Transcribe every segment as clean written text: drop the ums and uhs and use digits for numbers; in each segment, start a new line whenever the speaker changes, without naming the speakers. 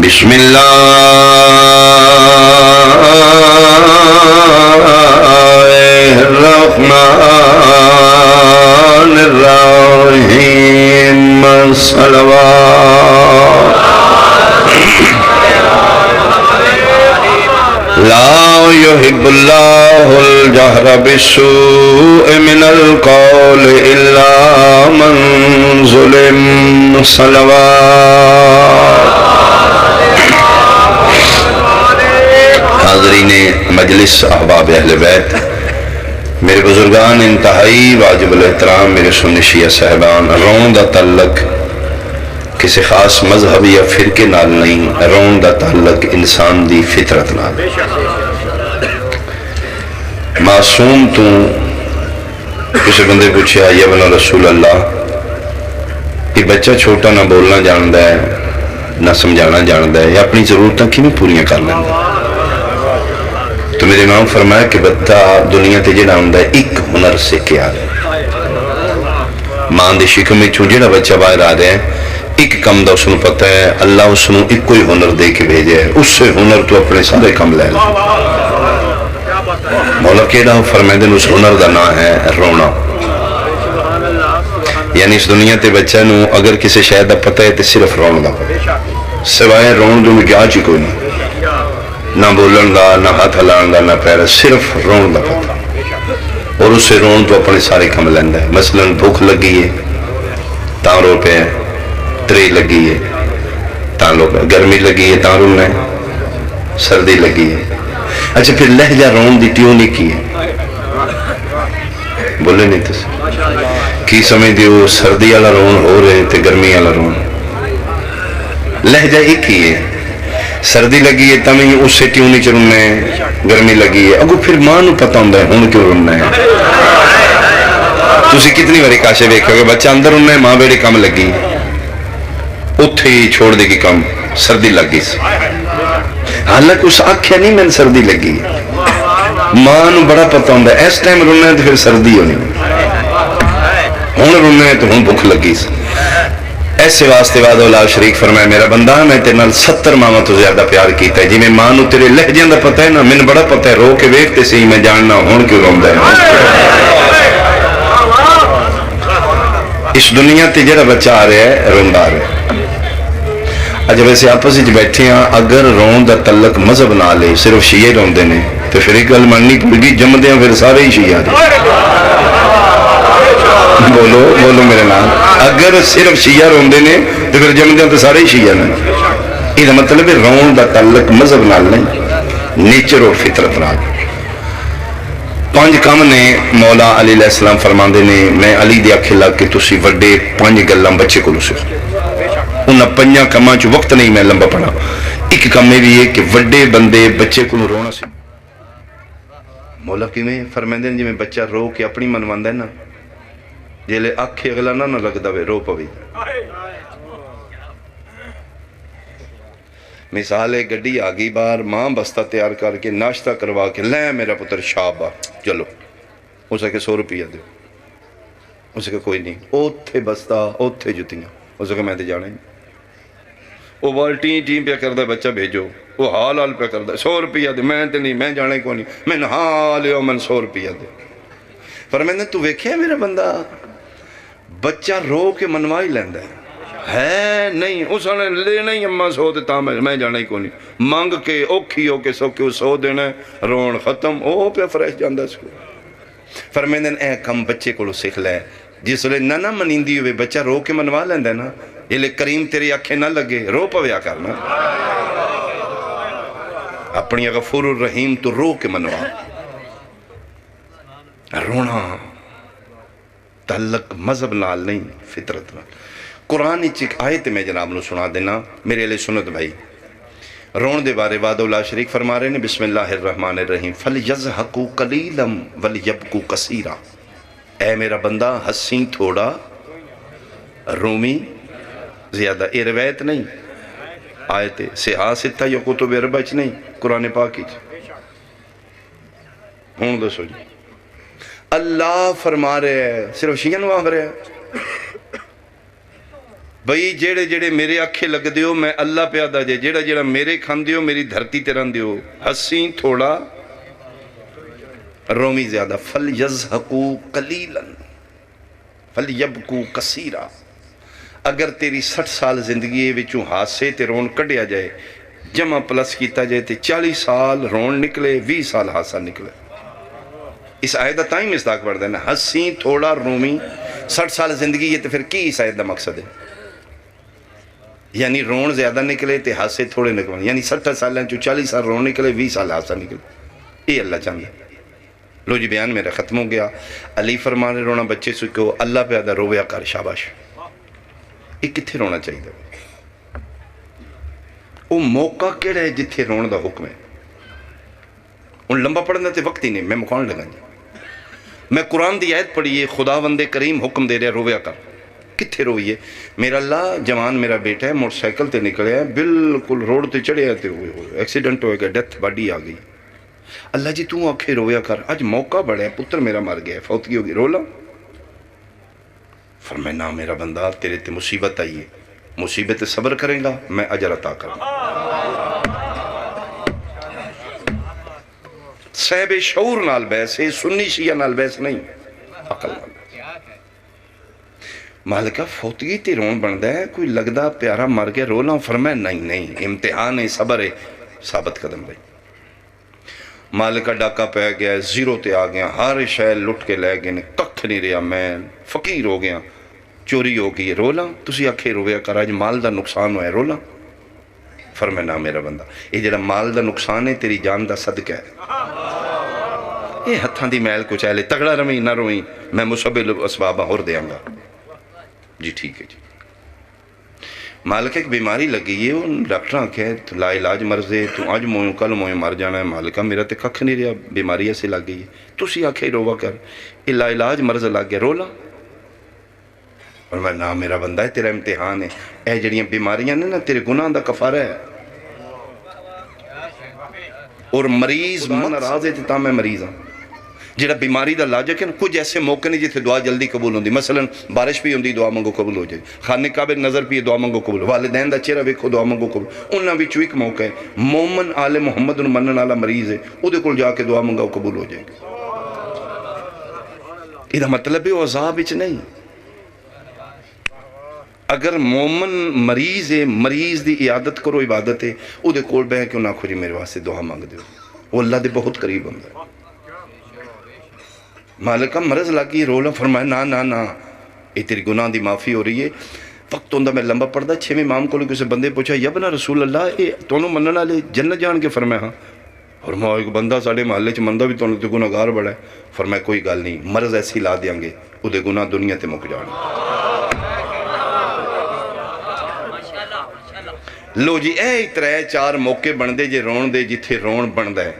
بسم اللہ الرحمن الرحیم صلوات لا يحب الله الجهر بالسوء من القول إلا من ظلم صلوات حاضرین مجلس احباب اہل بیت، میرے بزرگان انتہائی واجب الاحترام، میرے سنی شیعہ صاحبان، رون دا تعلق کسی خاص مذہب یا فرقے نال نہیں، رون دا تعلق انسان دی فطرت نال۔ معصوم تو کسی بندے پوچھا یا بنا رسول اللہ، یہ بچہ چھوٹا نہ بولنا جاندا ہے نہ سمجھانا جاندا ہے، یا اپنی ضرورتاں کیوں پوریاں کر لیندا ہے؟ تو میرے امام فرمایا کہ بچہ دنیا تے جڑا ہوندا ہے ایک ہنر سکھیا ہے۔ ماں دے شکم وچوں جڑا بچہ باہر آ رہا ہے، ایک کم دا اس نو پتہ ہے، اللہ اس نو ایک کوئی ہنر دے کے بھیجے ہے، اس سے ہنر تو اپنے سارے کم لے لے۔ مولا کیڑا فرمائے دن اس ہنر دا نام ہے رونا۔ یعنی اس دنیا تے بچہ نو اگر کسی شاید دا پتہ ہے تو صرف رون دا، سوائے رون دو میں کیا چی کوئی نہیں، نہ بولن دا، نہ ہاتھ ہلان دا، نہ پیر، صرف رون دا پتہ، اور اس سے رون تو اپنے سارے کم لیندہ ہے۔ مثلا بھوک لگی ہے تاں رو پہ ہے، تری لگی ہے تاں لو پہ، گرمی لگی ہے تاں رونا ہے، سردی لگی ہے۔ اچھا پھر لہجہ رون دی ٹیونی کی ہے، بولے نہیں تو کی سمجھ دیو سردی والا رون ہو رہے تھے گرمی والا رون، لہجہ ایک ہی ہے۔ سردی لگی ہے تمہیں اس سے ٹیونی چ رونا ہے، گرمی لگی ہے، اگو پھر ماں نو پتہ ہوندا ہے ہن کیوں رونا ہے۔ تسی کتنی باری کاشے دیکھو گے بچہ اندر رونا ہے، ماں بیڑی کم لگی اتھے ہی چھوڑ دے گی کم، سردی لگی سی، حالانکہ اس آکھیا نہیں میں سردی لگی، ماں نو بڑا پتہ ہوندا ہے اس ٹائم رونا ہے تو پھر سردی ہونی، ہن رونا ہے تو ہن بھوک لگی سی۔ ایسے واسطے وعدہ اللہ شریک فرمائے میرا بندہ میں تیرے نال 70 ماما تو زیادہ پیار کیتا ہے، جی میں ماں نو تیرے لہجے دا پتہ ہے نا، میں بڑا پتہ ہے، رو کے ویکھتے سی میں جاننا ہن کیوں روندا ہے۔ اس دنیا تے جڑا بچہ آ رہا ہے روندا آ رہا ہے۔ اچھا ویسے آپس وچ بیٹھے ہیں، اگر رون دا تعلق مذہب نہ لے، صرف شیعہ روندے نے تو پھر ایک گل مننی پڑے گی، جمدے ہیں پھر سارے ہی شیعہ دے۔ بولو بولو میرے نام، اگر صرف شیعہ روندے نے تو پھر جمدے ہیں تو سارے ہی شیعہ نے۔ یہ مطلب ہے رون دا تعلق مذہب نال نہیں، نیچر اور فطرت نال۔ 5 کام نے مولا علی علیہ السلام فرماندے نے، میں علی دی آنکھ لگ کے تسی وڈے 5 گلاں بچے کو سکھو۔ انہاں 5 کاماں چ وقت نہیں میں لمبا پڑھا، ایک کام میں بھی ہے کہ وڈے بندے بچے کو رونا سی۔ مولا کیویں فرماندے نے جویں بچہ رو کے اپنی منواندا ہے نا، جیلے آنکھے اگلا نہ لگدا وے رو پوی۔ مثال ہے گڈی آگئی بار، ماں بستہ تیار کر کے ناشتہ کروا کے لے میرا پتر شابہ چلو، اسے کہ 100 روپیہ دو، اسے کہ کوئی نہیں، اوتھے بستہ اوتھے جتیاں، اسے کہ میں تے جانا ہی وہ والٹیں ٹیم پہ کردہ بچہ بھیجو، وہ حال پہ کردہ 100 روپیہ دے، میں تے نہیں، میں جانا ہی کوئی نہیں، میں نہا لے من 100 روپیہ دے۔ فرمائے تو ویکھے میرا بندہ بچہ رو کے منوائی لیندہ ہے نہیں، اس نے لینا ہی اماں 100 دیتا میں جانا ہی کوئی نہیں، مانگ کے اوکھی ہو کے سو کے 100 دینا ہے، رون ختم، او پہ فریش جاندہ اس کو۔ فرمائے اے کم بچے کو سکھ لے، جس لئے نہ منیندی ہوئے بچہ رو کے منوا لیندہ نا، یہ لئے کریم تیری آنکھیں نہ لگے، رو پویا کرنا، اپنی غفور الرحیم تو رو کے منوا۔ رونا تعلق مذہب نال نہیں، فطرت نال۔ قرآن ایک آیت میں جناب نو سنا دینا میرے لئے سنت بھائی، رون دے بارے وعدہ اللہ شریک فرما رہے ہیں، بسم اللہ الرحمن الرحیم، فَلْيَزْحَقُوا قَلِيلًا وَلْيَبْكُوا كَثِيرًا۔ اے میرا بندہ ہنسیں تھوڑا، رومی زیادہ۔ یہ روایت نہیں، آیت سیاہ ستہ یا کتب عربہ نہیں، قرآن پاکی ہوں دسو جی۔ اللہ فرما رہے ہیں، صرف شیعہ نواہ رہے ہیں، بھئی جیڑے جیڑے میرے آکھے لگ دیو میں اللہ پیادا جے جیڑا جیڑا میرے کھان دیو میری دھرتی تیران دیو حسین تھوڑا رومی زیادہ فَلْيَزْحَقُوا قَلِيلًا فَلْيَبْكُوا كَثِيرًا اگر تیری 60 سال زندگی وچوں ہاسے تے رون کڈیا جائے جمع پلس کیتا جائے تے 40 سال رون نکلے 20 سال ہاسا نکلے اس آیت دا تائیں مصداق پڑھ دینا حسین تھوڑا رومی 60 سال زندگی یہ تے پھر کی اس آیت دا مقصد ہے یعنی رون زیادہ نکلے تے ہاسے تھوڑے نکلے یعنی 60 سال 40 سال رون نکلے 20 سال ہاسا نکلے یہ اللہ چاہتا ہے لو جی بیان میرا ختم ہو گیا علی فرمانے رونا بچے سکو اللہ پہ آدھا رویا کر شاباش یہ کتھے رونا چاہیے وہ موقع کیڑا ہے جتھے رون دا حکم ہے ان لمبا پڑھنا تے وقت ہی نہیں میں مکان لگا جی میں قرآن دی آیت پڑھیے خدا وند کریم حکم دے رہا رویا کر کتھے روئیے میرا اللہ جوان میرا بیٹا ہے موٹر سائیکل تے نکلے ہیں بالکل روڈ تے چڑھے آتے ہوئے ایکسیڈنٹ ہوئے گا ڈیتھ باڈی آ گئی اللہ جی تو آنکھیں رویا کر آج موقع بڑھا ہے پتر میرا مر گیا ہے فوتگی ہوگی رولا فرمائے نا میرا بندہ تیرے تے مصیبت آئیے مصیبت صبر کریں گا میں اجر عطا کروں صاحب شعور نال بیسے سنی شیعہ نال بیس نہیں عقل نال مالکہ فوتگی تے رون بندہ ہے کوئی لگدہ پیارا مر گیا رولا فرمائے نہیں امتحان ہے صبر ہے ثابت قدم بھائی مالکہ ڈاکہ پہ گیا زیرو تے آ گیا ہر شہر لٹ کے لے گئے ککھ نہیں رہا میں فقیر ہو گیا چوری ہو گئی رولا تسی آکھے رویا کر آج مال دا نقصان ہوئے رولا فرمائے نا میرا بندہ یہ جڑا مال دا نقصان ہے تیری جان دا صدقہ ہے یہ ہتھاں دی میل کو چاہلے تگڑا روئی نہ روئی میں مسبب اسبابہ ہور دیاں گا جی ٹھیک ہے جی مالکہ ایک بیماری لگی ہے ان ڈاکٹر آنکھیں لا علاج مرضے تو آج مویوں کل مویوں مر جانا ہے مالکہ میرا تے کھکھ نہیں رہا بیماری ایسے لگ گئی ہے تسی آنکھیں روا کر یہ لا علاج مرض لگ گیا رولا اور میں نا میرا بندہ ہے تیرا امتحان ہے اے جڑیاں بیماریاں نے نا تیرے گناہ دا کفارہ ہے اور مریض من راز ہے تا میں مریض ہوں جڑا بیماری دا علاج ہے کہ کچھ ایسے موقع نہیں جتھے دعا جلدی قبول ہوندی مثلا بارش بھی ہوندی دعا منگو قبول ہو جائے خانے کعبے نظر بھی دعا منگو قبول والدین دا چہرہ ویکھو دعا منگو قبول انہاں وچوں ایک موقع ہے مومن آل محمد منن والا مریض ہے او دے کول جا کے دعا منگو قبول ہو جائے یہ دا مطلب ہے وہ عذاب وچ نہیں اگر مومن مریض ہے مریض دی عیادت کرو عبادت ہے او دے کول بیٹھ کے نہ کھوجی میرے واسطے دعا مانگ دیو وہ اللہ دے بہت قریب ہوندا ہے مالکہ مرض لگی رولا فرمائے نا یہ تیری گناہ دی معافی ہو رہی ہے وقت ہوندہ میں لمبا پڑھدا چھویں امام کو کسی بندے پوچھا یبنا رسول اللہ یہ تونوں منن والے جنت جان کے فرمایا ہاں فرمایا ایک بندہ ساڑے محلے چ مندہ بھی تونوں تے گناہگار بڑا ہے فرمایا کوئی گل نہیں مرض ایسی لا دیاں گے او دے گناہ دنیا تے مک جان لو جی اے 3-4 موقع بن دے جے رون دے جتھے رون بن دے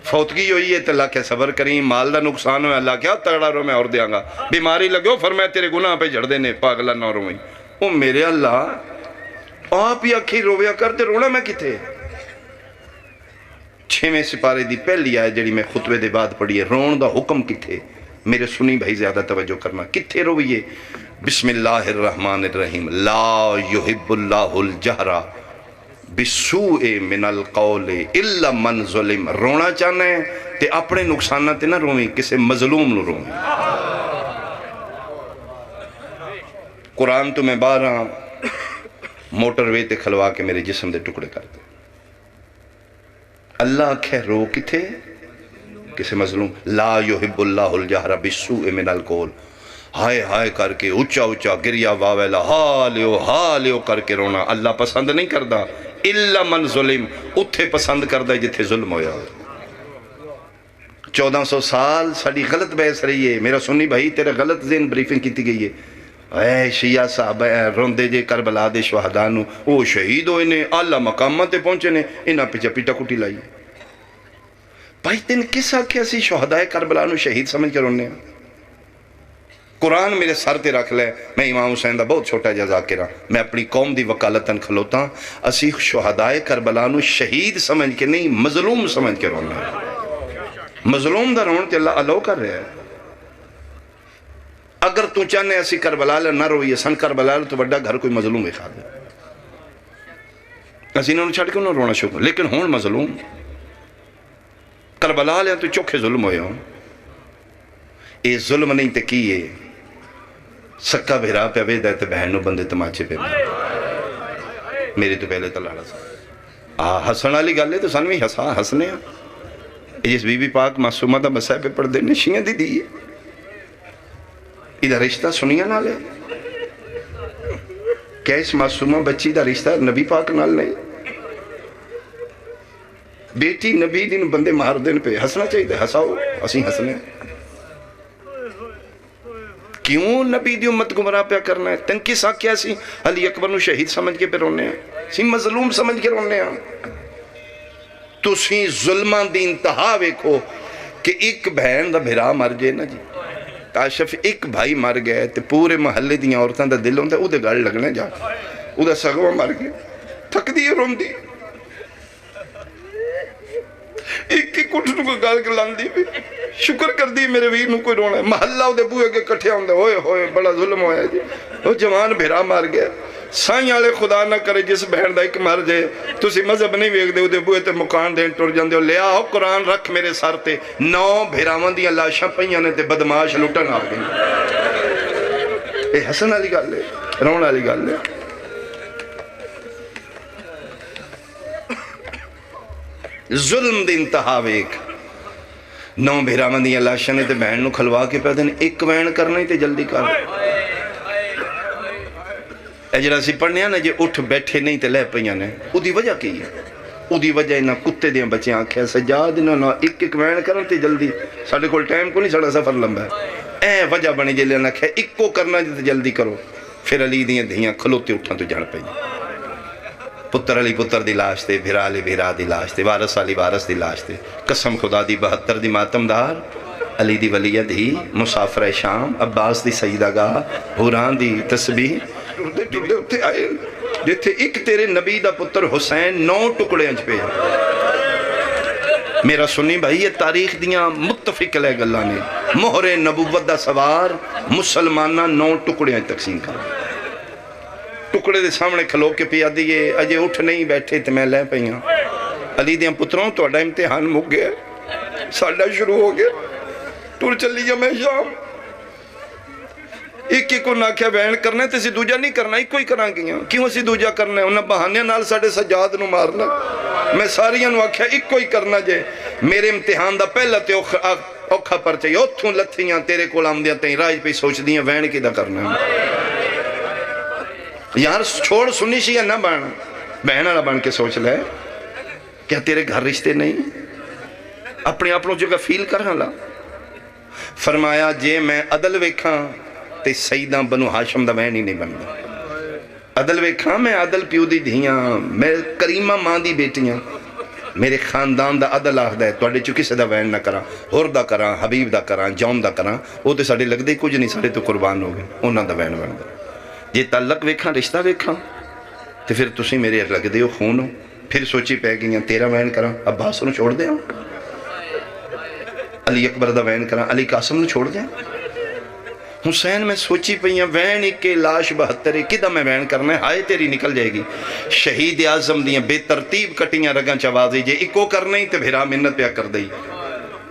فوتگی ہوئی ہے تو اللہ کے صبر کریں مال دا نقصان ہوئے اللہ کیا تگڑا رو میں اور دیاں گا بیماری لگو فرمائے تیرے گناہ پہ جھڑ دینے پاگلہ نہ روئیں او میرے اللہ آپ ہی اکھی رویا کرتے رونا میں کتے 6ویں سپارے دی پہلی آئے جڑی میں خطبے دے بعد پڑھی ہے رون دا حکم کتے میرے سنی بھائی زیادہ توجہ کرنا کتے روئیے بسم اللہ الرحمن الرحیم لا یحب اللہ الجہرہ بسوء من القول الا من ظلم رونا چاہنا ہے تے اپنے نقصانات نہ روئیں کسے مظلوم نہ روئیں قرآن تو میں 12 موٹر وے تے کھلوا کے میرے جسم دے ٹکڑے کرتے اللہ کہہ رو کتھے کسے مظلوم لا یحب اللہ الجہر بسوء من القول ہائے کر کے اچھا گریا واویلا ہالیو کر کے رونا اللہ پسند نہیں کردہ الا من ظلم اتھے پسند کردہ جتھے ظلم ہویا 1400 سال ساڑی غلط بحث رہی ہے میرا سنی بھائی تیرے غلط ذہن بریفنگ کیتی گئی ہے اے شیعہ صاحب روندے جے کربلا دے شہدانو او شہید ہوئے نے اللہ مقامات تے پہنچے نے انہاں پیچھے پیٹا کٹی لائی بھائی تین کس آکھے اسی شہدائے کربلانو شہید سمجھ کے رونے ہیں قرآن میرے سر تے رکھ لے میں امام حسین دا بہت چھوٹا جزاکرہ میں اپنی قوم دی وکالتاً کھلوتا اسی شہدائے کربلانو شہید سمجھ کے نہیں مظلوم سمجھ کے رونا ہے مظلوم دا رون تے اللہ کر رہے ہیں اگر تو چاہنے اسی کربلا نہ روئیے سن کربلا تو بڑا گھر کوئی مظلوم وکھا دے اسی انہوں نے چھڑ کے انہوں رونا شکر لیکن ہون مظلوم کربلا لیا تو چوکھے ظلم ہوئے ہوں اے ظلم نہیں تے کی ہے سکا بھیرا پہ ویدہ تے بہن نو بندے تماچے پہ میری تو پہلے تلاڑا سا ہسن والی گل ہے تو سن بھی ہسنے جس بی بی پاک معصومہ دا مسائب پہ پڑھ دے نشیاں دی دی ہے ادھا رشتہ سنیا نہ لے کیا اس معصومہ بچی دا رشتہ نبی پاک نال نہیں بیٹی نبی دن بندے مار دن پہ ہسنا چاہیے تھے ہساؤ اسی ہسنے کیوں نبی دی امت گمراہ پہ کرنا ہے تنکی سا کیا سی علی اکبر نو شہید سمجھ کے پہ رونے ہیں سی مظلوم سمجھ کے رونے ہیں تو سی ظلمان دی انتہا ویکھو کہ ایک بہن دا بھرا مر جائے نا جی کاشف ایک بھائی مر گئے تے پورے محلے دیاں عورتاں دا دل ہوندہ او دے گاڑ لگنے جا او دا سگوہ مر گئے تھک دی رون دی ایک کٹھنو کو گال کے لان دی بھی شکر کر دی میرے ویر نو کوئی رونا ہے محلہ دے بوئے کے کٹھے ہوندے ہوئے ہوئے بڑا ظلم ہویا جی وہ جوان بھیرا مار گیا سائیں آلے خدا نہ کرے جس بہن دا ایک مر جائے تو سی مذہب نہیں ویک دے دے بوئے تے مکان دین ٹور جاندے ہو لیا ہو قرآن رکھ میرے سار تے 9 بھیراوان دیاں لاشاں پہیاں نے تے بدماش لٹن آ گئی اے حسن علی گل ہے رون علی گل ہے ظلم دی انتہا ویک 9 بھیراوان دیاں لاشاں نے تے بہن نو کھلوا کے پہ دین ایک وین کرنا ہی تے جلدی کر اجرہ سی پڑھنے ہیں نا جے اٹھ بیٹھے نہیں تے لے پہیاں نے او دی وجہ کی ہے او دی وجہ انہاں کتے دیاں بچے آنکھیں سجاد انہاں ایک وین کرنا تے جلدی ساڑھے کول ٹائم کو نہیں ساڑھا سفر لمبا ہے وجہ بنی جے لینا کھے ایک کو کرنا جے جلدی کرو پھر علی دیاں دھیاں کھلوتے اٹھاں تو جان پہیاں پتر علی پتر دی لاش تے بھرا علی بھرا دی لاش تے وارث علی وارث دی لاش تے قسم خدا دی 72 دی ماتمدار علی دی ولیہ دی مسافر شام عباس دی سیدہ گاہ حوران دی تسبیح ٹوڑے اٹھے آئے جتھے ایک تیرے نبی دا پتر حسین 9 ٹکڑے انج پہ میرا سنی بھائی یہ تاریخ دیاں متفق لے گلہ نے مہر نبوت دا سوار مسلمانہ 9 ٹکڑے انج تقسیم کر ٹکڑے دے سامنے کھلو کے پیا دیئے اجے اٹھ نہیں بیٹھے تے میں لے پہیاں علی دیاں پتروں تو اڈا امتحان مک گیا ساڑھا شروع ہو گیا ٹور چل لیا میں شام ایک کو نہ کیا بہن کرنا ہے تے سی دوجہ نہیں کرنا ایک کوئی کران گیا کیوں سی دوجہ کرنا ہے انہاں بہانے نال ساڑھے سجاد نو مارنا میں ساریاں نو آکھیا ایک کوئی کرنا جے میرے امتحان دا پہلا تے اوکھا پر چاہیے اتھوں لتھیاں تیرے کول آمدیاں تیں راج پہ سوچ دیاں بہن کی دا کرنا ہے یار چھوڑ سنی شیعہ نہ بان بہن والا بان کے سوچ لے کیا تیرے گھر رشتے نہیں اپنے اپنوں جگہ فیل کر ہاں لا فرمایا جے میں عدل ویکھاں تے سیدہ بنو ہاشم دا بہن ہی نہیں بندا عدل ویکھاں میں عدل پیو دی دھیاں میں کریمہ ماں دی بیٹیاں میرے خاندان دا عدل آخدہ ہے توڑے چکے سے دا بہن نہ کراں ہور دا کراں حبیب دا کراں جون دا کراں وہ تے ساڑے لگ دے کچھ نہیں ساڑے تو قربان ہو گئے انہاں دا بہن بندا جے تعلق ویکھاں رشتہ ویکھاں تے پھر تسی میرے لگ دے ہو خون ہو پھر سوچی پہ گئیاں تیرا بہن کراں عباس نو چھوڑ دے ہوں علی اکبر دا بہن کراں علی قاسم نو چھوڑ دے حسین میں سوچی پہیاں وین ایک کے لاش 72 کدہ میں وین کرنا ہے ہائے تیری نکل جائے گی شہید اعظم دیاں بے ترتیب کٹیاں رگاں چوازی جے ایکو کرنا ہی تے بھیرا منت پیا کر دئی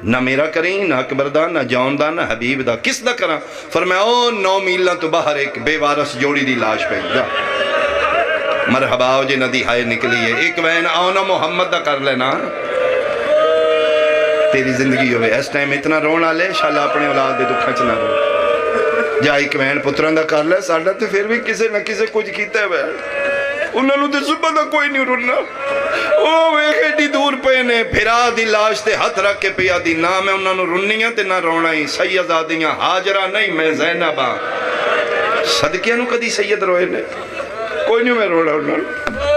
نہ میرا کریں نہ اکبر دا نہ جون دا نہ حبیب دا کس دا کراں فرمایا او 9 میلہ تو باہر ایک بے وارث جوڑی دی لاش پہ جا مرحبا ہو جے ندی ہائے نکلی ہے ایک وین آؤ نہ محمد دا کر لینا تیری زندگی ہوئے اس ٹائم اتنا رونا لے شاءاللہ اپنے اولاد دے دکھا چنا رو جا ایک وین پتران دا کر لے ساڑھا تے پھر بھی کسے نہ کسے کچھ کیتا ہے بہن انہوں نے تے صبح دا کوئی نہیں رنا او ویکھے ڈی دور پینے پھرا دی لاش تے ہاتھ رکھ کے پیا دی نہ میں انہوں نے رنیاں تے نہ رونا ہی سید آدیاں حاجرہ نہیں میں زینبہ صدقیاں نو کدی سید روئے نے کوئی نہیں میں رونا انہوں نے